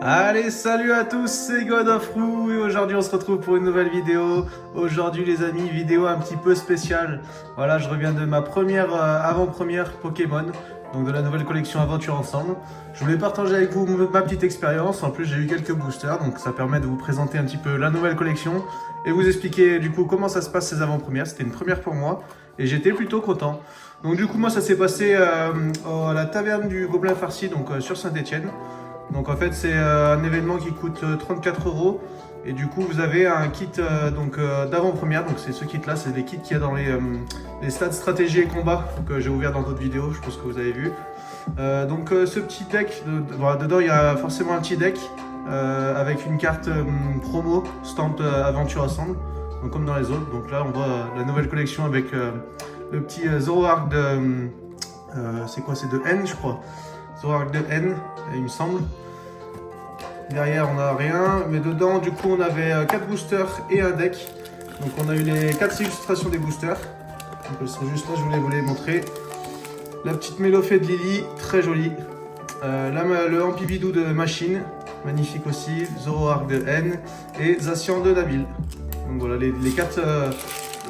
Allez, salut à tous, c'est God of Roux et aujourd'hui on se retrouve pour une nouvelle vidéo. Aujourd'hui les amis, vidéo un petit peu spéciale. Voilà, je reviens de ma première avant-première Pokémon, donc de la nouvelle collection Aventure Ensemble. Je voulais partager avec vous ma petite expérience, en plus j'ai eu quelques boosters, donc ça permet de vous présenter un petit peu la nouvelle collection et vous expliquer du coup comment ça se passe ces avant-premières. C'était une première pour moi et j'étais plutôt content. Donc du coup moi ça s'est passé à la taverne du Gobelin Farci, donc sur Saint-Etienne. Donc en fait c'est un événement qui coûte 34 € et du coup vous avez un kit d'avant-première, donc c'est ce kit là, c'est les kits qu'il y a dans les stades stratégie et combat que j'ai ouvert dans d'autres vidéos, je pense que vous avez vu. Ce petit deck, voilà, dedans il y a forcément un petit deck avec une carte promo stamp Aventure Ensemble, donc comme dans les autres. Donc là on voit la nouvelle collection avec le petit Zoroark de... c'est quoi, c'est de N je crois. Zoroark de N, il me semble. Derrière on n'a rien, mais dedans du coup on avait 4 boosters et un deck. Donc on a eu les 4 illustrations des boosters. Donc elles sont juste là, je voulais vous les montrer. La petite Mélofée de Lily, très jolie. Le Ampibidou de Machine, magnifique aussi. Zoroark de N et Zacian de Nabil. Donc voilà, les 4,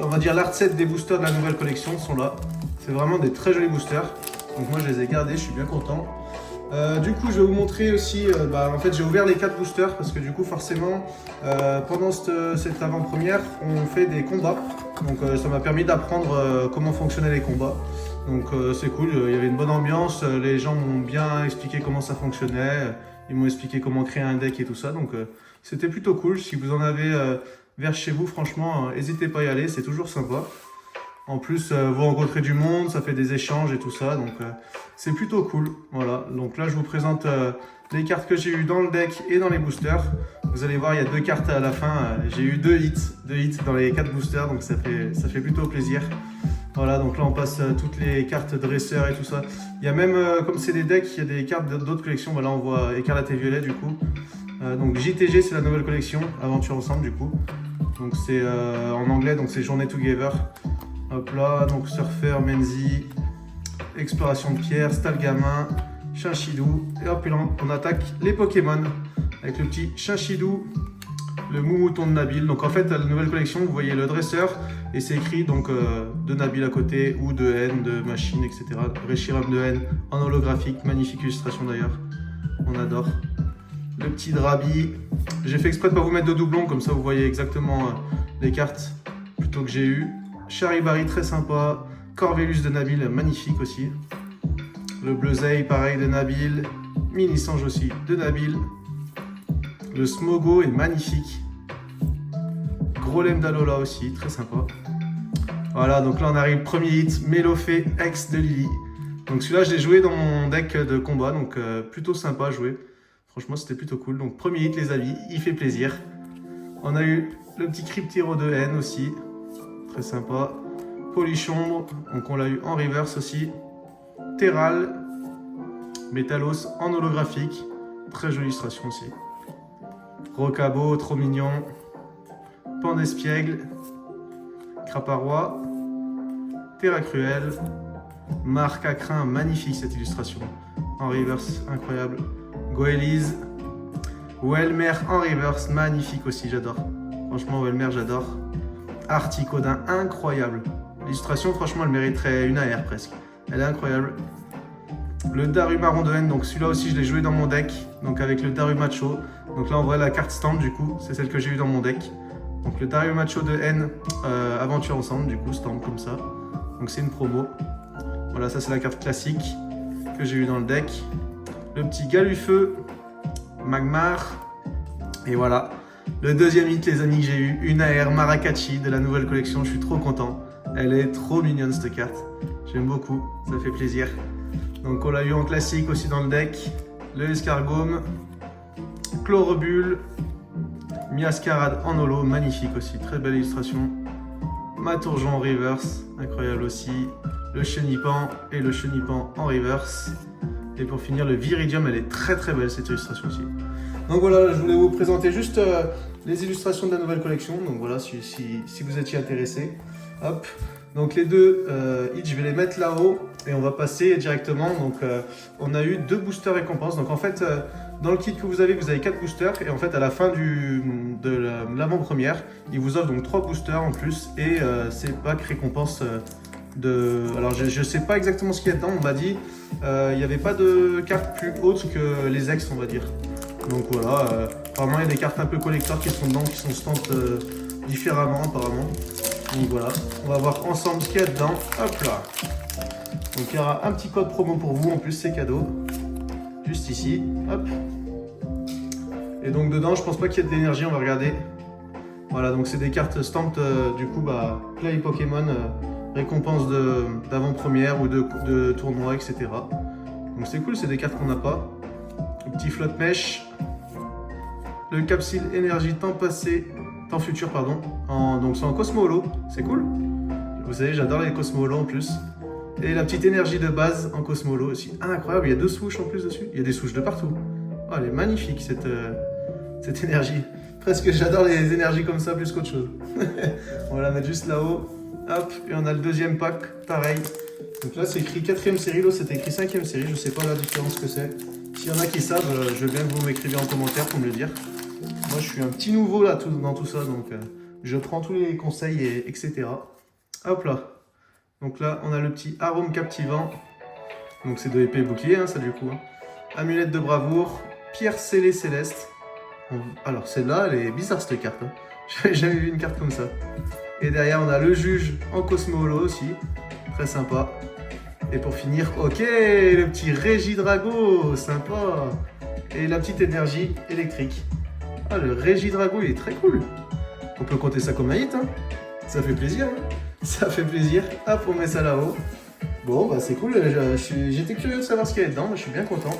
on va dire l'art set des boosters de la nouvelle collection sont là. C'est vraiment des très jolis boosters. Donc moi je les ai gardés, je suis bien content. Du coup je vais vous montrer aussi, en fait j'ai ouvert les 4 boosters parce que du coup forcément pendant cette avant-première on fait des combats. Donc ça m'a permis d'apprendre comment fonctionnaient les combats. Donc c'est cool, il y avait une bonne ambiance, les gens m'ont bien expliqué comment ça fonctionnait, ils m'ont expliqué comment créer un deck et tout ça. Donc c'était plutôt cool, si vous en avez vers chez vous franchement n'hésitez pas à y aller, c'est toujours sympa. En plus, vous rencontrez du monde, ça fait des échanges et tout ça, donc c'est plutôt cool. Voilà, donc là je vous présente les cartes que j'ai eues dans le deck et dans les boosters. Vous allez voir, il y a 2 cartes à la fin. J'ai eu 2 hits dans les 4 boosters, donc ça fait plutôt plaisir. Voilà, donc là on passe toutes les cartes dresseurs et tout ça. Il y a même, comme c'est des decks, il y a des cartes d'autres collections. Voilà, on voit Écarlate et Violet du coup. Donc JTG, c'est la nouvelle collection, Aventure Ensemble du coup. Donc c'est en anglais, donc c'est Journey Together. Hop là, donc Surfer, Menzi, Exploration de Pierre, Stalgamin, Chinchidou. Et hop là, on attaque les Pokémon avec le petit Chinchidou, le Moumouton de Nabil. Donc en fait, la nouvelle collection, vous voyez le dresseur et c'est écrit donc de Nabil à côté ou de N, de Machine, etc. Reshiram de N en holographique, magnifique illustration d'ailleurs, on adore. Le petit Drabi, j'ai fait exprès de ne pas vous mettre de doublons, comme ça vous voyez exactement les cartes plutôt que j'ai eu. Charibari, très sympa. Corvelus de Nabil, magnifique aussi. Le Bleuzeil, pareil, de Nabil. Mini-Sange aussi, de Nabil. Le Smogo est magnifique. Grolem d'Alola aussi, très sympa. Voilà, donc là on arrive, premier hit, Mélofée, ex de Lily. Donc celui-là, je l'ai joué dans mon deck de combat, donc plutôt sympa à jouer. Franchement, c'était plutôt cool. Donc premier hit, les amis, il fait plaisir. On a eu le petit Cryptiro de N aussi. Très sympa. Polichombre, donc on l'a eu en reverse aussi. Terral, Métalos en holographique. Très jolie illustration aussi. Rocabo, trop mignon. Pandespiègle. Craparois. Terracruel. Marc à crin, magnifique cette illustration. En reverse, incroyable. Goélise. Welmer en reverse, magnifique aussi, j'adore. Franchement, Welmer, j'adore. Articodin, incroyable. L'illustration, franchement, elle mériterait une AR presque. Elle est incroyable. Le Darumaron de N, donc celui-là aussi, je l'ai joué dans mon deck. Donc avec le Darumacho. Donc là, on voit la carte stand, du coup. C'est celle que j'ai eu dans mon deck. Donc le Darumacho de N, Aventure Ensemble, du coup, stand comme ça. Donc c'est une promo. Voilà, ça c'est la carte classique que j'ai eu dans le deck. Le petit Galufeu, Magmar. Et voilà. Le deuxième hit, les amis, que j'ai eu, une AR Maracati de la nouvelle collection, je suis trop content. Elle est trop mignonne cette carte, j'aime beaucoup, ça fait plaisir. Donc on l'a eu en classique aussi dans le deck, le Escargome, Chlorobule, Miascarade en holo, magnifique aussi, très belle illustration. Maturgeon en reverse, incroyable aussi, le Chenipan et le Chenipan en reverse. Et pour finir, le Viridium, elle est très très belle cette illustration aussi. Donc voilà, je voulais vous présenter juste les illustrations de la nouvelle collection. Donc voilà, si vous étiez intéressé. Hop. Donc les 2 hits, je vais les mettre là-haut. Et on va passer directement, donc on a eu 2 boosters récompenses. Donc en fait, dans le kit que vous avez 4 boosters. Et en fait, à la fin de l'avant-première, il vous offre donc 3 boosters en plus. Et c'est packs récompenses de... Alors je sais pas exactement ce qu'il y a dedans, on m'a dit. Il n'y avait pas de cartes plus hautes que les ex, on va dire. Donc voilà, apparemment il y a des cartes un peu collector qui sont dedans, qui sont stampées différemment apparemment. Donc voilà, on va voir ensemble ce qu'il y a dedans. Hop là. Donc il y aura un petit code promo pour vous, en plus c'est cadeau. Juste ici, hop. Et donc dedans, je pense pas qu'il y ait de l'énergie, on va regarder. Voilà, donc c'est des cartes stamped, du coup, bah, Play Pokémon, récompense d'avant-première ou de tournoi, etc. Donc c'est cool, c'est des cartes qu'on n'a pas. Le petit flotte mèche. Le capsule énergie temps passé, temps futur, pardon. Donc c'est en Cosmo Holo, c'est cool. Vous savez, j'adore les Cosmo Holo en plus. Et la petite énergie de base en Cosmo Holo aussi. Ah, incroyable, il y a 2 souches en plus dessus. Il y a des souches de partout. Oh, elle est magnifique cette énergie. Presque j'adore les énergies comme ça plus qu'autre chose. On va la mettre juste là-haut. Hop, et on a le deuxième pack, pareil. Donc là c'est écrit 4ème série, là c'était écrit 5ème série, je sais pas la différence que c'est. S'il y en a qui savent, je veux bien que vous m'écrivez en commentaire pour me le dire. Moi je suis un petit nouveau là dans tout ça, donc je prends tous les conseils, etc. Hop là. Donc là on a le petit arôme captivant. Donc c'est de épée bouclier, hein, ça du coup. Hein. Amulette de bravoure, pierre scellée céleste. Alors celle-là, elle est bizarre cette carte. Hein. J'avais jamais vu une carte comme ça. Et derrière, on a le juge en Cosmo Holo aussi. Très sympa. Et pour finir, ok, le petit Régidrago, sympa. Et la petite énergie électrique. Ah, le Régidrago, il est très cool. On peut compter ça comme un hit. Hein. Ça fait plaisir. Hein. Ça fait plaisir. Hop, on met ça là-haut. Bon, bah c'est cool. J'étais curieux de savoir ce qu'il y avait dedans. Mais je suis bien content.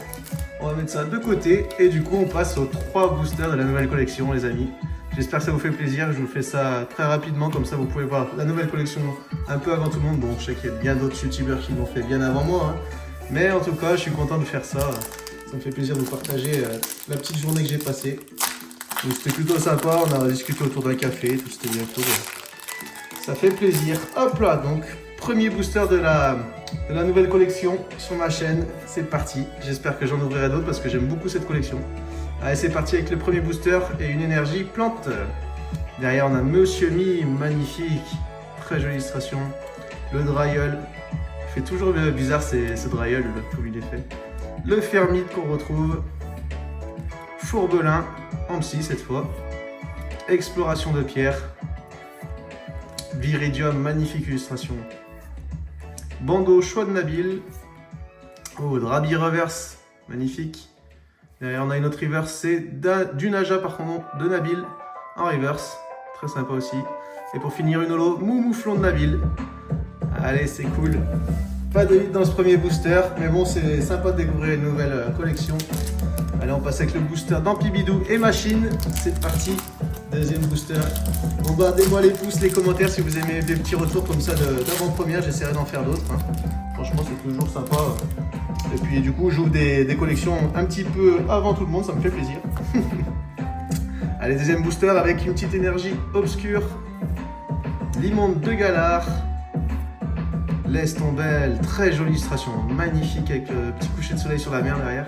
On va mettre ça de côté. Et du coup, on passe aux 3 boosters de la nouvelle collection, les amis. J'espère que ça vous fait plaisir, je vous fais ça très rapidement, comme ça vous pouvez voir la nouvelle collection un peu avant tout le monde. Bon, je sais qu'il y a bien d'autres youtubeurs qui l'ont fait bien avant moi, hein. Mais en tout cas, je suis content de faire ça. Ça me fait plaisir de vous partager la petite journée que j'ai passée. Donc c'était plutôt sympa, on a discuté autour d'un café, tout c'était bien cool. Ça fait plaisir. Hop là, donc premier booster de la nouvelle collection sur ma chaîne, c'est parti. J'espère que j'en ouvrirai d'autres parce que j'aime beaucoup cette collection. Allez, c'est parti avec le premier booster et une énergie plante. Derrière, on a Monsieur Mi, magnifique. Très jolie illustration. Le Dryull. Il fait toujours bizarre ce Dryull, comme il est fait. Le Fermite qu'on retrouve. Fourbelin, en psy cette fois. Exploration de pierre. Viridium, magnifique illustration. Bandeau, choix de Nabil. Oh, Drabi Reverse, magnifique. Derrière, on a une autre reverse, c'est du Naja par contre, de Nabil en reverse. Très sympa aussi. Et pour finir, une holo Moumouflon de Nabil. Allez, c'est cool. Pas de hit dans ce premier booster, mais bon, c'est sympa de découvrir une nouvelle collection. Allez, on passe avec le booster d'Ampibidou et Machine. C'est parti. Deuxième booster. Bombardez-moi les pouces, les commentaires si vous aimez des petits retours comme ça d'avant-première. J'essaierai d'en faire d'autres. Hein. Franchement, c'est toujours sympa. Et puis du coup, j'ouvre des collections un petit peu avant tout le monde, ça me fait plaisir. Allez, deuxième booster avec une petite énergie obscure. L'immonde de Galar. L'Estombelle, très jolie illustration, magnifique avec le petit coucher de soleil sur la mer derrière.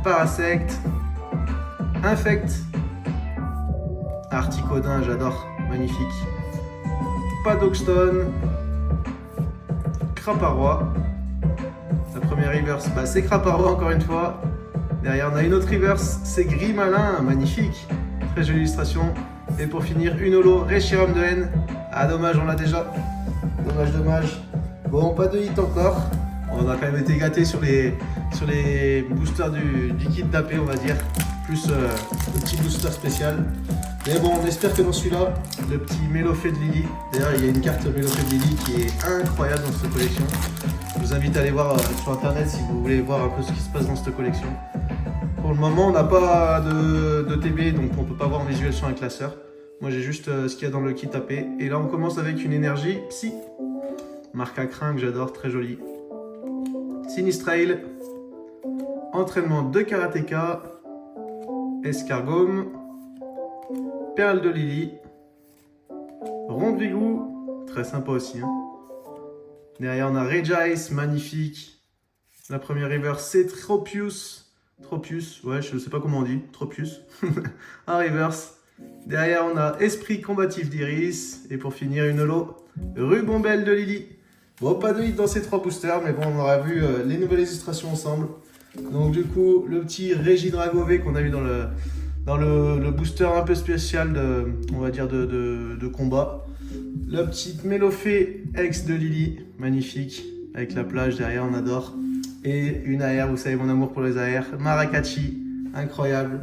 Parasect. Infect. Articodin, j'adore, magnifique. Padoxton. Craparois. La première reverse, bah, c'est Craparois encore une fois. Derrière, on a une autre reverse, c'est Gris Malin, magnifique. Très jolie illustration. Et pour finir, une holo Reshiram de Haine. Ah, dommage, on l'a déjà. Dommage, dommage. Bon, pas de hit encore. On a quand même été gâtés sur les boosters du kit d'AP, on va dire. Plus le petit booster spécial. Mais bon, on espère que dans celui-là, le petit Mélofée de Lily. D'ailleurs, il y a une carte Mélofée de Lily qui est incroyable dans cette collection. Je vous invite à aller voir sur internet si vous voulez voir un peu ce qui se passe dans cette collection. Pour le moment, on n'a pas de TB, donc on ne peut pas voir en visuel sur un classeur. Moi, j'ai juste ce qu'il y a dans le kit AP. Et là, on commence avec une énergie Psy. Marque à crin que j'adore, très jolie. Sinistrail. Entraînement de karatéka. Escargome. Perle de Lily. Rondrigou. Très sympa aussi. Hein. Derrière, on a Regice, magnifique. La première reverse, c'est Tropius. Tropius, ouais, je ne sais pas comment on dit. Tropius. En reverse. Derrière, on a Esprit combatif d'Iris. Et pour finir, une holo, Rubombelle de Lily. Bon, pas de hit dans ces 3 boosters, mais bon, on aura vu les nouvelles illustrations ensemble. Donc du coup, le petit Régis Dragové qu'on a eu dans le booster un peu spécial de, on va dire, de combat. La petite Mélofée ex de Lily, magnifique, avec la plage derrière, on adore. Et une AR, vous savez mon amour pour les AR, Maracati, incroyable.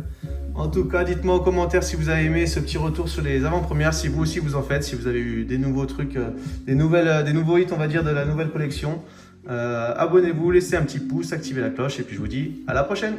En tout cas, dites-moi en commentaire si vous avez aimé ce petit retour sur les avant-premières, si vous aussi vous en faites, si vous avez eu des nouveaux trucs, des nouveaux hits, on va dire, de la nouvelle collection. Abonnez-vous, laissez un petit pouce, activez la cloche et puis je vous dis à la prochaine.